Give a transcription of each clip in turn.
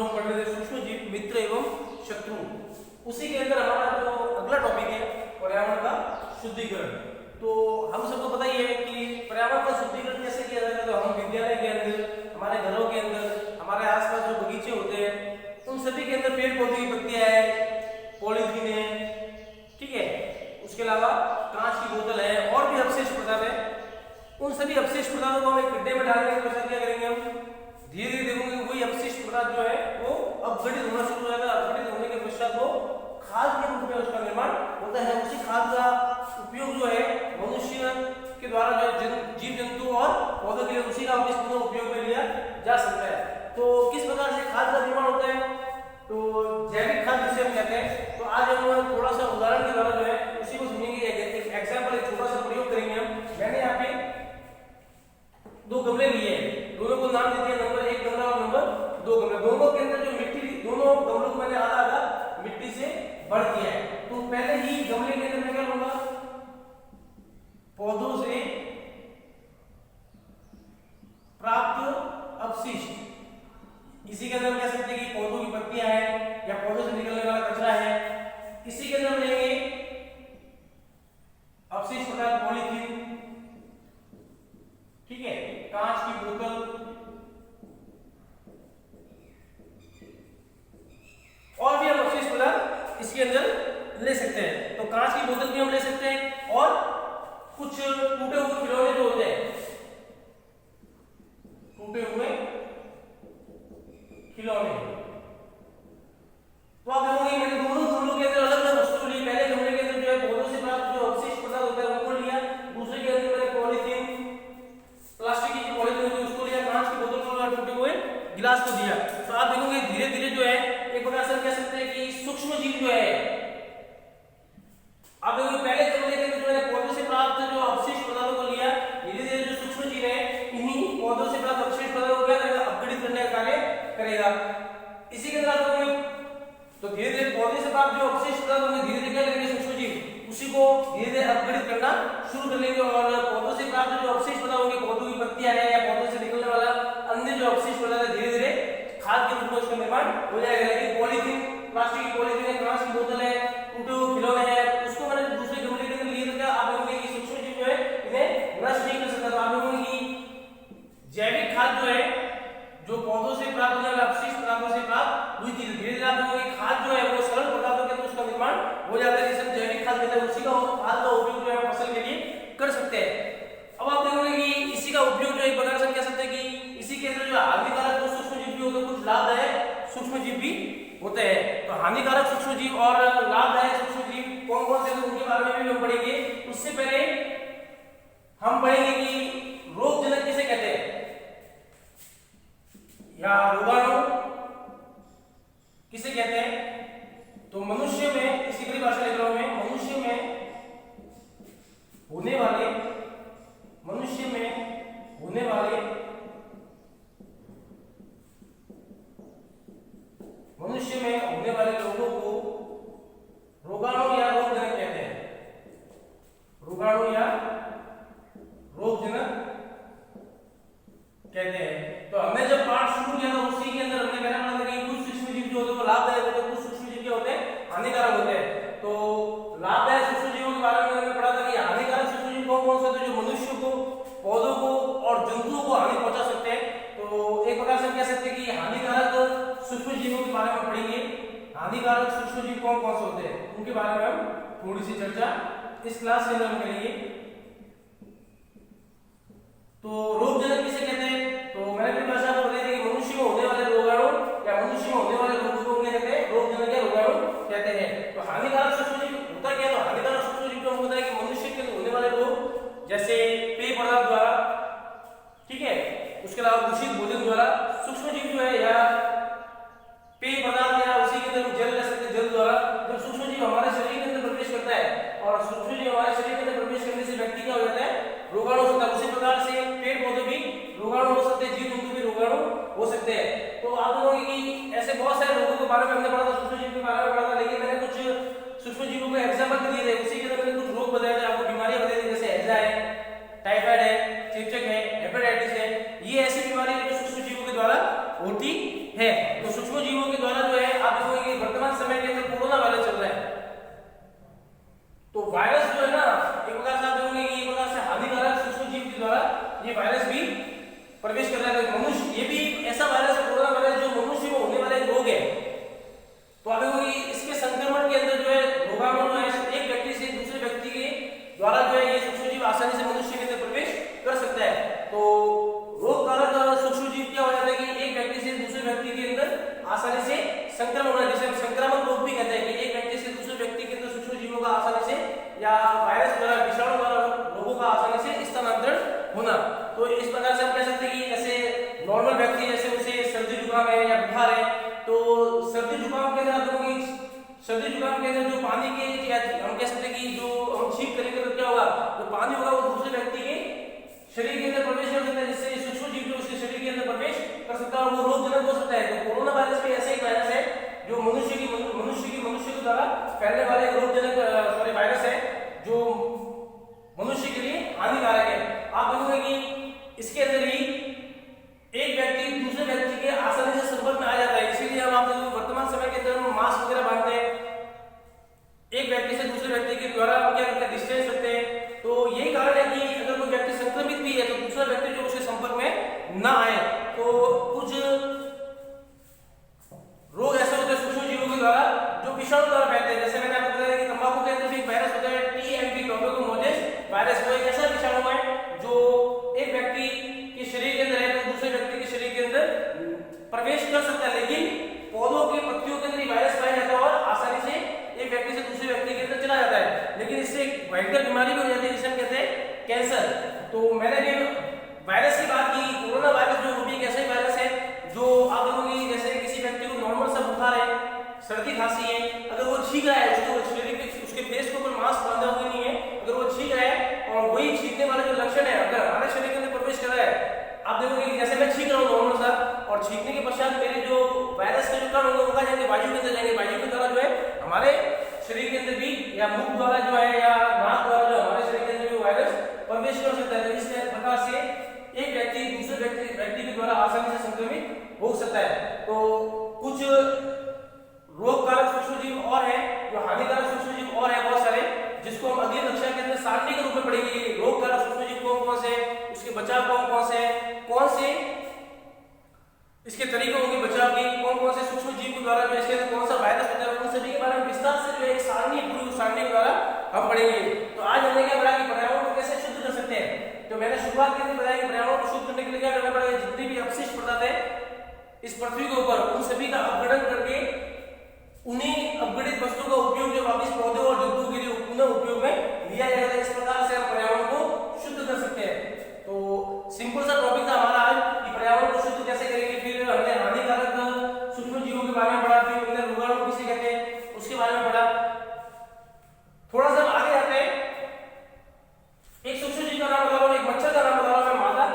हम पढ़ रहे थे सूक्ष्म जीव, मित्र एवं शत्रु। उसी के अंदर हमारा जो अगला टॉपिक है पर्यावरण का शुद्धिकरण। तो हम सबको पता ही है कि पर्यावरण का शुद्धिकरण कैसे किया जाता है। तो हम विद्यालय के अंदर, हमारे घरों के अंदर, हमारे आसपास जो बगीचे होते हैं उन सभी के अंदर पेड़ पौधे की पत्तियां है, पॉलीथीन है, ठीक है, उसके अलावा कांच की बोतल है और भी अवशेष पदार्थ है। उन सभी अवशेष पदार्थों को हम एक गड्ढे में डालने के पश्चात क्या करेंगे, हम धीरे धीरे देखोगे वही अवशिष्ट पदार्थ जो है वो अपघटित होना शुरू हो जाएगा। अपघटित होने के पश्चात वो खाद के रूप में उसका निर्माण होता है। उसी खाद का उपयोग जो है मनुष्य के द्वारा जो जीव जंतु और पौधों के लिए उसी का पुनः उपयोग में लिया जा सकता है। तो किस प्रकार से खाद का निर्माण होता है, तो जैविक खाद जिसे हम कहते हैं। तो आज हम थोड़ा सा उदाहरण के द्वारा जो है उसी को समझेंगे। एक एग्जाम्पल, एक छोटा सा प्रयोग करेंगे हम। मैंने यहाँ पे दो गमले लिए हैं, दोनों को नाम दे दिया नंबर 1 गमला और नंबर 2 गमला। दोनों के अंदर जो मिट्टी, दोनों गमलों को मैंने आधा आधा मिट्टी से भर दिया है। तो पहले ही गमले के अंदर मैं क्या लूंगा, पौधों से प्राप्त अपशिष्ट। इसी के अंदर कह सकते हैं कि पौधों की पत्तियां हैं या पौधों से निकलने वाला कचरा है। इसी के अंदर लेंगे अपशिष्ट पदार्थ पॉलीथीन, ठीक है, कांच की बोतल, और भी हम अपशिष्ट पदार्थ इसके अंदर ले सकते हैं। तो कांच की बोतल भी हम ले सकते हैं और कुछ टूटे हुए खिलौने जो होते हैं, टूटे हुए खिलौने। तो आप देखोगे मैंने दोनों गमलों के अंदर अलग अलग वस्तु ली। पहले गमले के अंदर जो है पौधों से प्राप्त जो अपशिष्ट पदार्थ होता है वो लिया, दूसरे के अंदर मैंने पॉलीथीन, प्लास्टिक की पॉलीथीन होती है उसको लिया, कांच की बोतल को, टूटे हुए गिलास को दिया। तो आप देखोगे धीरे धीरे जो है एक प्रकार से कह सकते हैं कि सूक्ष्म जीव जो है, आप देखोगे पहले गमले के अंदर जो है पौधों से प्राप्त जो अपशिष्ट पदार्थों को लिया, धीरे धीरे जो सूक्ष्म जीव है इन्हीं पौधों से प्राप्त अपशिष्ट पदार्थों को क्या करेगा, अपघटित करने का कार्य करेगा। इसी के अंदर तो धीरे धीरे पौधे से प्राप्त जो अपशिष्ट पदार्थ होंगे धीरे धीरे क्या करेंगे, सूक्ष्म जीव उसी को धीरे धीरे अपघटित करना शुरू कर लेंगे। और पौधों से प्राप्त जो अपशिष्ट पदार्थ होंगे, पौधों की पत्तियां हैं या पौधों से निकलने वाला अन्य जो अपशिष्ट पदार्थ है, धीरे धीरे खाद के रूप में उसका निर्माण हो जाएगा। लेकिन पॉलीथीन, प्लास्टिक की पॉलीथीन है, कांच की बोतल है, टूटे हुए खिलौने हैं, उसको मैंने दूसरे गमले के अंदर लिए तो क्या आप देखोगे कि सूक्ष्म जीव जो है इन्हें नष्ट नहीं कर सकता। तो आप देखोगे कि जैविक खाद जो है जो पौधों से प्राप्त होने वाले अपशिष्ट पदार्थों से प्राप्त हुई थी, धीरे धीरे आप देखोगे खाद जो है वो सरल पदार्थों के अंदर उसका निर्माण हो जाता है, जिसे जैविक खाद कहते हैं। उसी का खाद का उपयोग जो है फसल के लिए कर सकते हैं। अब आप देखोगे कि इसी का उपयोग जो एक प्रकार से कह सकते हैं कि इसी के अंदर जो हानिकारक जो सूक्ष्म जीव भी होते हैं, कुछ लाभदायक सूक्ष्म जीव भी होते हैं। तो हानिकारक सूक्ष्म जीव और लाभदायक सूक्ष्म जीव कौन कौन से, उनके बारे में भी हम पढ़ेंगे। उससे पहले हम पढ़ेंगे कि रोगजनक किसे कहते हैं या रोगाणु किसे कहते हैं। तो मनुष्य में, इसकी परिभाषा लिख रहा हूं मैं, मनुष्य में होने वाले रोगों को रोगाणु या रोगजनक कहते हैं। रोगाणु या रोगजनक कहते हैं। तो हमने जब पाठ शुरू किया था उसी के अंदर हमने कहना पड़ा था कि कुछ सूक्ष्म जीव जो होते हैं वो लाभदायक होते हैं, कुछ सूक्ष्म जीव क्या होते हैं, हानिकारक होते हैं। तो लाभदायक सूक्ष्म जीवों के बारे में हमने पढ़ा था कि हानिकारक सूक्ष्म जीव कौन कौन से होते हैं, जो मनुष्य को, पौधों को और जंतुओं को हानि पहुंचा सकते हैं। तो एक प्रकार से हम कह सकते हैं कि हानिकारक सूक्ष्म जीवों के बारे में पढ़ेंगे। हानिकारक सूक्ष्म जीव कौन कौन से होते हैं उनके बारे में हम थोड़ी सी चर्चा इस क्लास के अंदर हम करेंगे। तो रोगजनक किसे कहते हैं, तो मैंने भी भाषा को बताई थी कि मनुष्य में होने वाले रोगाणु या मनुष्य में होने वाले रोगों को क्या कहते हैं, रोगजनक या रोगाणु कहते हैं। तो हानिकारक सूक्ष्म जीव होता क्या, तो हानिकारक सूक्ष्म जीव को हम बताया कि मनुष्य के होने वाले रोग जैसे पेय पदार्थ द्वारा, ठीक है, उसके अलावा दूषित भोजन द्वारा, सूक्ष्म जीव जो है या पेय पदार्थ या उसी के अंदर जल ले सकते हैं, जल द्वारा जब सूक्ष्म जीव हमारे शरीर के अंदर प्रवेश करता है और सूक्ष्म जीव हमारे शरीर के अंदर प्रवेश करने से व्यक्ति क्या हो जाता है, रोगाणु हो सकता है। उसी प्रकार से पेड़ पौधे भी रोगाणु हो सकते हैं, जीव जंतु भी रोगाणु हो सकते हैं। तो आप देखोगे कि ऐसे बहुत सारे रोगों के बारे में हमने पढ़ा था, सूक्ष्म जीव के बारे में पढ़ा था, लेकिन मैंने कुछ सूक्ष्म जीवों को एग्जाम्पल भी दिए थे। उसी के अंदर मैंने कुछ रोग बताए थे, आपको बीमारियां बताई थी, जैसे हैजा है, टाइफाइड है, चेचक है, हेपेटाइटिस है। ये ऐसी बीमारी जो सूक्ष्म जीवों के द्वारा होती है। तो सूक्ष्म जीवों के द्वारा जो है आप देखोगे कि वर्तमान समय के अंदर कोरोना वायरस चल रहा है। तो वायरस जो है ना एक प्रकार से आप देखोगे कि एक प्रकार से हानिकारक सूक्ष्म जीव के द्वारा ये वायरस भी प्रवेश कर रहा है। तो मनुष्य ये भी ऐसा वायरस है कोरोना वायरस जो मनुष्य में होने वाला एक रोग है। तो आप देखोगे इसके संक्रमण के अंदर जो है रोगाणु जो है एक व्यक्ति से दूसरे व्यक्ति के द्वारा जो है ये सूक्ष्म जीव आसानी से मनुष्य के अंदर प्रवेश कर सकता है। तो रोग कारक सूक्ष्म जीव क्या हो जाता है कि एक व्यक्ति से दूसरे व्यक्ति के अंदर आसानी से संक्रमण होना, जिसे हम संक्रामक रोग भी कहते हैं कि एक व्यक्ति से दूसरे व्यक्ति के अंदर सूक्ष्म जीवों का आसानी से या वायरस द्वारा विषाणु द्वारा रोगों का आसानी से स्थानांतरण होना। तो इस प्रकार से हम कह सकते हैं कि जैसे नॉर्मल व्यक्ति जैसे उसे सर्दी जुकाम है या बुखार है, तो सर्दी जुकाम के अंदर सर्दी जुकाम के अंदर जो पानी के हम कह सकते हैं कि जो हम छींक करेंगे तो क्या होगा, जो पानी होगा वो दूसरे व्यक्ति के शरीर के अंदर प्रवेश कर सकता है, जिससे सूक्ष्म जीव जो उसके शरीर के अंदर प्रवेश कर सकता है और वो रोगजनक हो सकता है। तो कोरोना वायरस भी ऐसा एक वायरस है जो मनुष्य के द्वारा फैलने वाला एक रोगजनक वायरस है जो मनुष्य के लिए हानिकारक है। आप देखोगे कि इसके अंदर ही एक व्यक्ति दूसरे व्यक्ति के आसानी से संपर्क में आ जाता है, इसीलिए हम आप वर्तमान समय के अंदर मास्क वगैरह बांधते हैं, एक व्यक्ति से दूसरे व्यक्ति के द्वारा क्या करते हैं, डिस्टेंस रखते हैं। तो यही कारण है कि अगर कोई व्यक्ति संक्रमित भी है तो दूसरा व्यक्ति जो उसके संपर्क में ना आए। तो कुछ रोग ऐसे होते हैं सूक्ष्म जीवों के द्वारा जो विषाणु द्वारा फैलते हैं। जैसे मैंने आपको बताया कि तंबाकू के अंदर भी एक वायरस होता है TMV टोबैको मोजेस वायरस। वो एक ऐसा विषाणु है जो एक व्यक्ति के शरीर के अंदर है तो दूसरे व्यक्ति के शरीर के अंदर प्रवेश कर सकता है, लेकिन पौधों की पत्तियों के अंदर वायरस पाया जाता है और आसानी से एक व्यक्ति से दूसरे व्यक्ति के अंदर चला जाता है। लेकिन इससे एक भयंकर बीमारी भी हो जाती है जिसे हम कहते हैं कैंसर। तो मैंने भी वायरस की बात की, कोरोना वायरस जो भी एक ऐसा ही वायरस है जो आप देखोगे जैसे किसी व्यक्ति को नॉर्मल सा बुखार है, सर्दी खांसी है, अगर वो छींक रहा है उसके फेस के ऊपर मास्क बांधा हुआ नहीं है, अगर वो छींक रहा है और वही छींकने वाला जो लक्षण है अगर हमारे शरीर के अंदर प्रवेश कर रहा है, आप देखोगे जैसे मैं छींक रहा हूँ नॉर्मल सा और छींकने के पश्चात मेरे जो वायरस के जो कण होंगे वो कहाँ जाएंगे, वायु के अंदर जाएंगे। वायु के द्वारा जो है हमारे शरीर के अंदर भी या मुख द्वारा जो है या नाक द्वारा जो हमारे शरीर के अंदर भी वायरस प्रवेश कर सकता है। तो इस प्रकार से एक व्यक्ति दूसरे व्यक्ति के द्वारा आसानी से संक्रमित हो सकता है। तो कुछ रोगकारक सूक्ष्म जीव और है, जो हानिकारक सूक्ष्म जीव और है बहुत सारे, जिसको हम अगली कक्षा के अंदर सारणी के रूप में पढ़ेंगे। रोगकारक सूक्ष्म जीव कौन कौन से, उसके बचाव कौन से इसके तरीके होंगे बचाव के, कौन कौन से सूक्ष्म जीव के द्वारा जो इसके अंदर कौन सा वायरस होता है, उन सभी के बारे में विस्तार से जो है सारणी पूरी सारणी के द्वारा हम पढ़ेंगे। तो आज हमने क्या पढ़ा कि पर्यावरण को कैसे शुद्ध कर सकते हैं। तो मैंने शुरुआत के अंदर बताया कि पर्यावरण को शुद्ध करने के लिए क्या करना पड़ेगा, जितने भी अपशिष्ट पदार्थ है इस पृथ्वी के ऊपर उन सभी का अपघटन करके उन्हीं अपघटित वस्तुओं का उपयोग जो वापिस पौधों और जंतुओं के लिए पुनः उपयोग में लिया जाएगा। इस प्रकार से हम पर्यावरण को शुद्ध कर सकते हैं। तो सिंपल सा टॉपिक था हमारा आज कि पर्यावरण को शुद्ध कैसे करेंगे। फिर हमने हानिकारक सूक्ष्म जीवों के बारे में पढ़ा, फिर हमने रोगाणु किसे कहते हैं उसके बारे में पढ़ा। थोड़ा सा आगे आते हैं, एक सूक्ष्म जीव का नाम बता रहा हूं, एक मच्छर का नाम बता रहा हूं मैं, मादा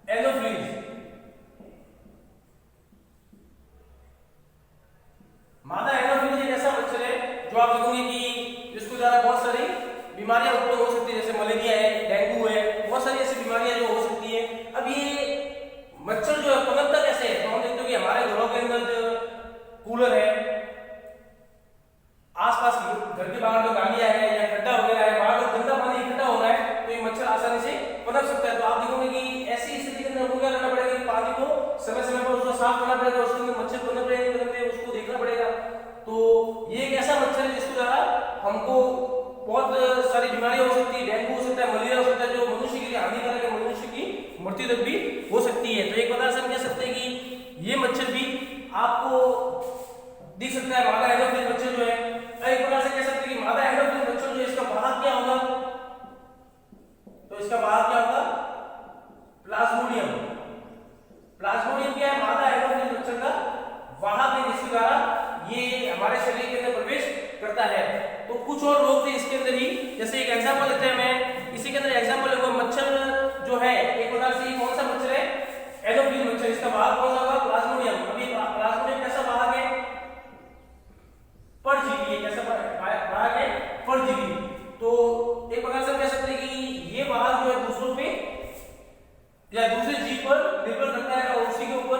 एनोफ्लिस। मादा एनोफ्लिस एक ऐसा मच्छर है जो आप देखोगे कि जिसको द्वारा बहुत सारी बीमारियां उत्पन्न हो सकती है, जैसे मलेरिया है, डेंगू है, बहुत सारी ऐसी बीमारियां जो हो सकती है। अब ये मच्छर जो है पनपता कैसे है, तो हम देखते हैं कि हमारे घरों के अंदर जो कूलर है, आसपास घर के बाहर जो नालियां है या गड्ढा वगैरह है, वहां पर गंदा पानी इकट्ठा हो रहा है तो ये मच्छर आसानी से पनप सकता है। तो आप देखोगे कि ऐसी स्थिति के अंदर हमको क्या करना पड़ेगा कि पानी को समय समय पर उसको साफ करना पड़ेगा, उसके अंदर मच्छर पनप रहे हैं नहीं उसको देखना पड़ेगा। तो ये एक ऐसा मच्छर है जिसके द्वारा हमको बहुत सारी बीमारियां हो सकती है, डेंगू हो सकता है, मलेरिया हो सकता है, जो मनुष्य के लिए हानिकारक है, मनुष्य की मृत्यु तक भी हो सकती है। तो एक प्रकार से हम कह सकते हैं कि ये मच्छर भी आपको दिख सकता है, मादा एनोफ्लिस मच्छर जो है। एक प्रकार से कह सकते हैं कि मादा एनोफ्लिस मच्छर जो इसका वाहक क्या होगा, तो इसका वाहक क्या होगा, प्लाज्मोडियम। प्लाज्मोडियम क्या है, मादा एनोफ्लिस मच्छर का वाहक है जिसके द्वारा ये हमारे शरीर के अंदर प्रवेश करता है। तो कुछ और रोग थे इसके अंदर ही, जैसे एक एग्जांपल लेते हैं, मैं इसी के अंदर एग्जांपल लूंगा। मच्छर जो है एक प्रकार से कौन सा मच्छर है, एनोफ्लिस मच्छर, इसका वाहक कौन सा होगा, प्लाज्मोडियम। अभी प्लाज्मोडियम कैसा वाहक है, परजीवी है, कैसा वाहक है, परजीवी। तो एक प्रकार से कह सकते हैं कि ये वाहक जो है दूसरों पे या दूसरे पर निर्भर करता है और उसी के ऊपर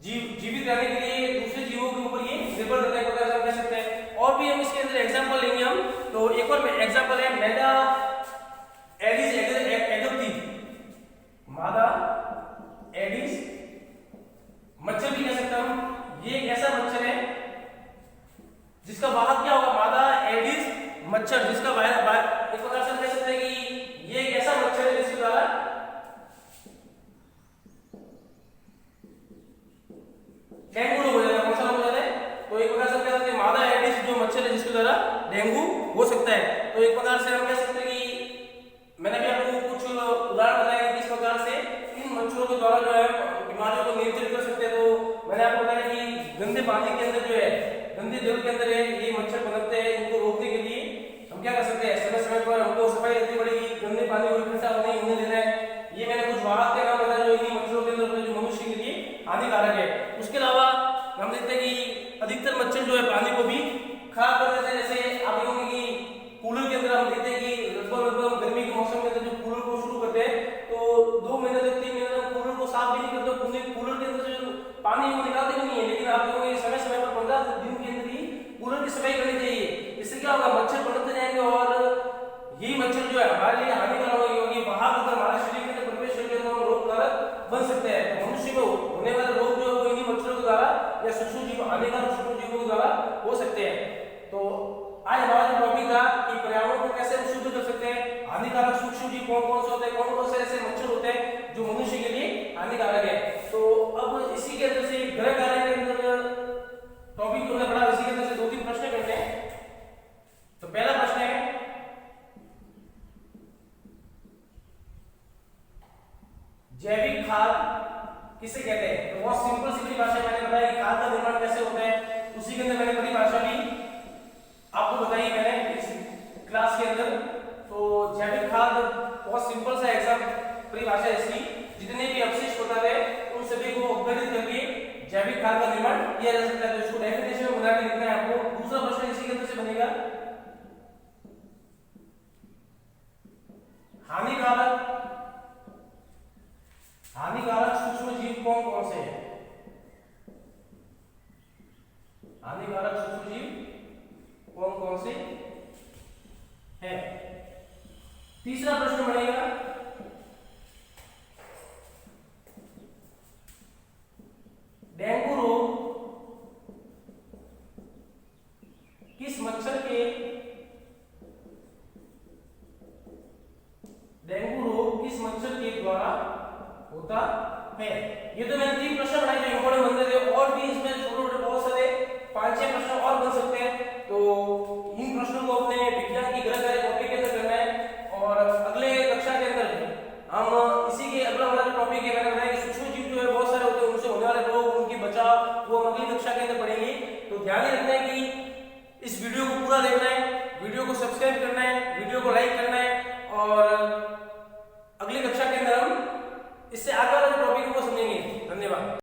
जीवित रहने के लिए दूसरे जीवों के ऊपर ये निर्भर करता है, प्रकार से कह सकते हैं। और भी हम इसके अंदर एग्जांपल लेंगे हम, तो एक और एग्जांपल है मैदा एडिस एगप्ती, मादा एडिस मच्छर भी कह सकते हैं हम। ये एक ऐसा मच्छर है जिसका वाहक क्या होगा, मादा एडिस मच्छर, जिसका एक प्रकार से कह सकते हैं कि ये एक ऐसा मच्छर है जिसके द्वारा डेंगू रोग हो जाता है। कौन सा रोग हो जाता है, तो एक प्रकार से कह सकते हैं मादा एडिस जो मच्छर है जिसके द्वारा डेंगू हो सकता है। तो एक प्रकार से हम कह सकते हैं कि मैंने भी आपको कुछ उदाहरण बताया कि किस प्रकार से इन मच्छरों के द्वारा जो है बीमारियों को नियंत्रित कर सकते हैं। तो मैंने आपको बताया कि गंदे पानी के अंदर जो है, गंदे जल के अंदर है ये मच्छर पनपते हैं, इनको रोकने के लिए हम क्या कर सकते हैं, समय समय पर हमको सफाई रखनी पड़ेगी, गंदे पानी को इकट्ठा नहीं होने देना है। ये मैंने कुछ वाहक के नाम बताया जो इन्हीं मच्छरों के अंदर जो मनुष्य के लिए हानिकारक है। उसके अलावा हम देखते हैं कि अधिकतर मच्छर जो है पानी को भी खराब कर देते हैं। जैसे आप देखोगे कि कूलर के अंदर हम देखते हैं कि लगभग गर्मी के मौसम के अंदर जो कूलर को शुरू करते हैं तो 2 महीने तक 3 महीने तक कूलर को साफ भी नहीं करते, पूरे कूलर के अंदर जो पानी वो निकालते भी नहीं है। लेकिन आप देखोगे समय समय पर 15 दिन के अंदर ही कूलर की सफाई करनी चाहिए। इससे क्या होगा, मच्छर पनपते जाएंगे और यही मच्छर जो है हमारे लिए हानिकारक होगी। वहां अगर हमारे शरीर के अंदर प्रवेश करके तो हम रोग कारक बन सकते हैं। तो मनुष्य को होने वाले रोग जो है वो इन्हीं मच्छरों के द्वारा या सूक्ष्म जीव, हानिकारक सूक्ष्म जीवों के द्वारा हो सकते हैं। तो आज हमारा जो टॉपिक था कि पर्यावरण को कैसे हम शुद्ध कर सकते हैं, हानिकारक सूक्ष्म जीव कौन कौन से होते हैं, कौन कौन से ऐसे मच्छर होते हैं जो मनुष्य के लिए हानिकारक है। तो अब इसी के अंदर से गृह कार्य के अंदर टॉपिक जो है बड़ा, इसी के अंदर से 2-3 प्रश्न करते हैं। तो पहला प्रश्न है, जैविक खाद किसे कहते हैं। तो बहुत सिंपल सी परिभाषा मैंने बताया कि खाद का निर्माण कैसे होता है, उसी के अंदर मैंने परिभाषा भी आपको बताई मैंने इस क्लास के अंदर। तो जैविक खाद बहुत सिंपल सा एग्जाम परिभाषा है इसकी, जितने भी अवशिष्ट पदार्थ है उन सभी को अपघटित करके जैविक खाद का निर्माण किया जा सकता है। तो इसको डेफिनेशन में बना के लिखना है आपको। दूसरा प्रश्न इसी के अंदर से बनेगा, हानिकारक सूक्ष्म जीव कौन कौन से हैं, हानिकारक सूक्ष्म जीव कौन कौन से हैं। तीसरा प्रश्न बनेगा, डेंगू रोग किस मच्छर के, डेंगू रोग किस मच्छर के द्वारा होता है। ये तो मैंने 3 प्रश्न बनाए जो इंपॉर्टेंट बनते थे, और भी इसमें छोटे-छोटे बहुत सारे 5-6 प्रश्न और बन सकते हैं। तो इन प्रश्नों को अपने विज्ञान की गृह कार्य कॉपी के अंदर करना है और अगले कक्षा के अंदर हम इसी के अगला वाला जो टॉपिक है मैंने बताया कि सूक्ष्म जीव जो है बहुत सारे होते हैं, उनसे होने वाले रोग, उनकी बचाव, वो हम अगली कक्षा के अंदर पढ़ेंगे। तो ध्यान रखना है कि इस वीडियो को पूरा देखना है, वीडियो को सब्सक्राइब करना है, वीडियो को लाइक करना है और अगली कक्षा के अंदर हम इससे आगे वाला जो टॉपिक है वो समझेंगे। धन्यवाद।